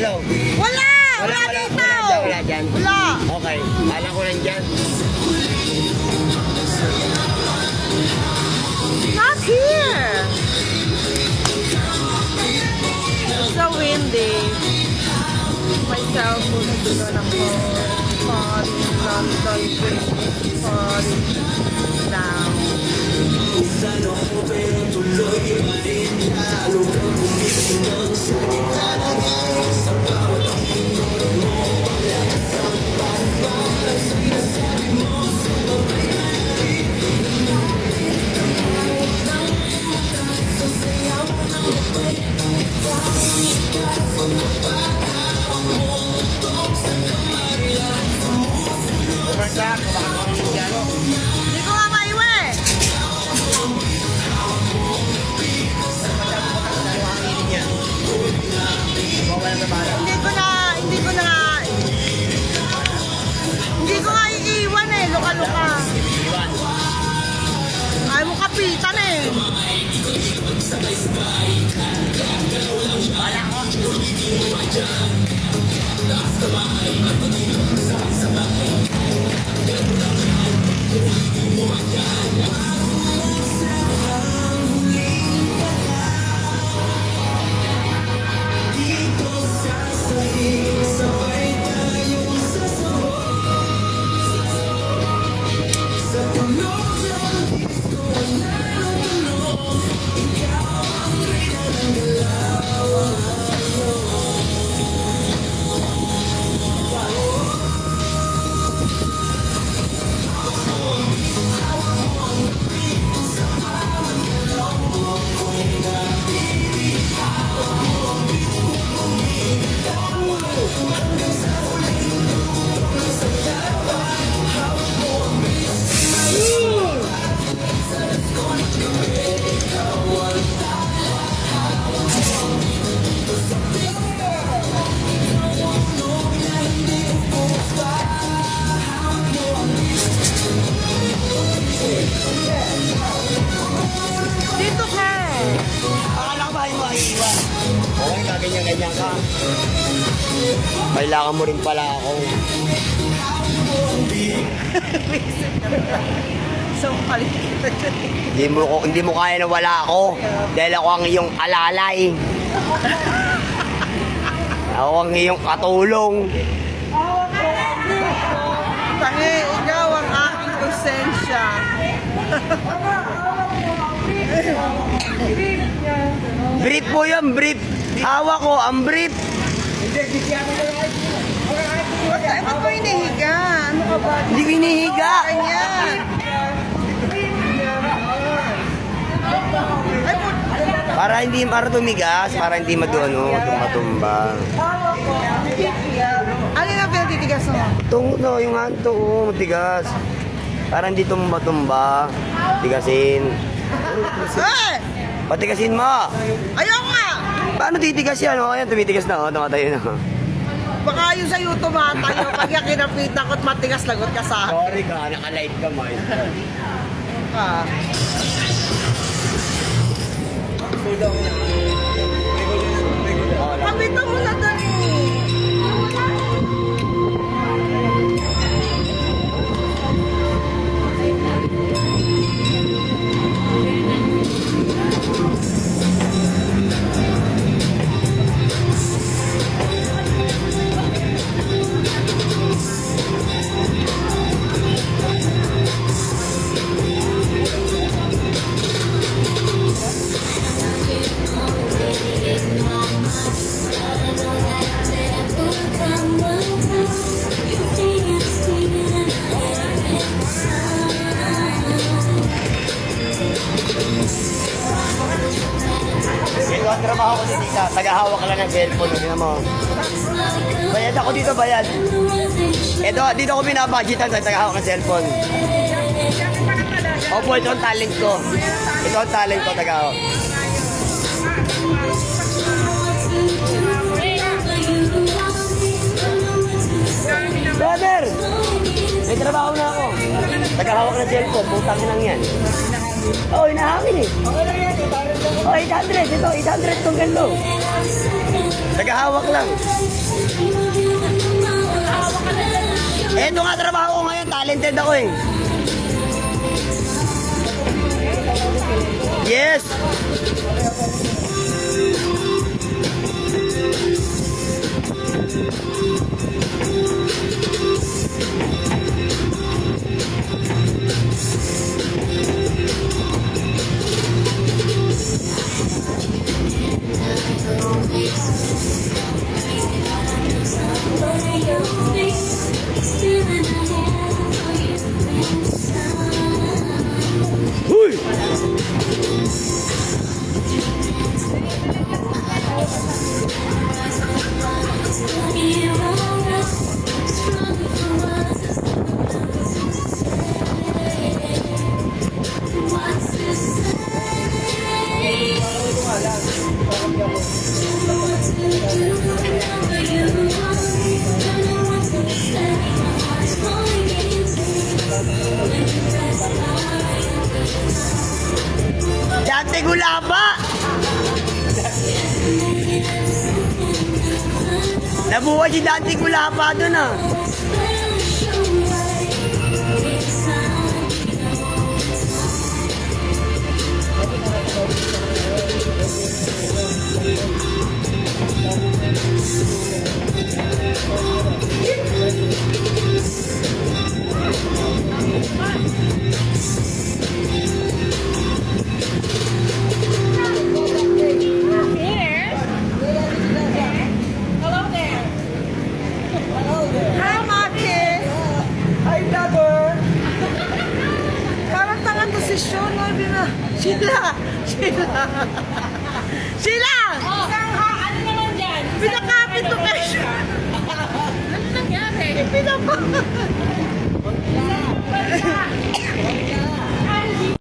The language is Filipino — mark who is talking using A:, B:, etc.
A: Hello?
B: Wala! Wala dito!
A: Wala dyan?
B: Wala!
A: Okay, kala ko lang dyan.
B: Not here! It's so windy. My cellphone is doon ako. Falling, London Bridge, falling down. Hindi ko nga maiwi! Hindi ko nga iiwan eh, luka-luka. Ayaw mo kapitan eh. Dito ka.
A: Akala ko ba yung maiiwan? Okay, kaganyan-ganyan ka. Kailangan mo rin pala ako.
B: So, palit.
A: Hindi mo kaya na wala ako. Dahil ako ang iyong alalay. Ako ang iyong katulong.
B: Tangi, ikaw ang aking konsensya.
A: Brief po yun, brief. Hawa ko, ang brief.
B: Ba't mo hinihiga? Ano ka ba?
A: Hindi ko hinihiga.
B: Ganyan. Ay,
A: Para hindi tumigas, para hindi matumba.
B: alin ang pinatitigas mo?
A: No, yung hanto, matigas. Para hindi tumba-tumba. Tigasin.
B: Eh!
A: Patigasin mo.
B: Ayoko nga!
A: Paano titigas yan? O, ayan, tumitigas na. O, tumatayo na.
B: Baka yung sa'yo tumatayo. Pag yung kinapitan ko't matigas, lagot ka sa akin.
A: Sorry ka, naka-light ka, man.
B: Ah. Kapitan mo na dali.
A: Ito ang trabaho ko dito. Tagahawak ka lang ng cellphone. Tingnan mo. Bayad ako dito, bayad. Ito, dito ko binabudgetan sa tagahawak ng cellphone. Opo, ito ang talent ko. Ito ang talent ko, tagahawak. Brother! May trabaho na ako. Tagahawak ng cellphone. Putang lang yan. Oh, hinahangin eh. Oh, 800. Ito, 800 itong gando. Tagahawak. Tagahawak lang. Eto nga trabaho ko ngayon, talented ako eh. Yes! Huy! Dante Gulapa! Nabuhay si Dante Gulapa doon ah.
B: Hi, Maki! Hi, vlogger! Parang tanga to si Sean, no? Sheila! Sheila! Sheila!
C: Oh, ano naman dyan?
B: Pinakapit to kay Sean!
C: Ano nangyari?
B: Pinapa!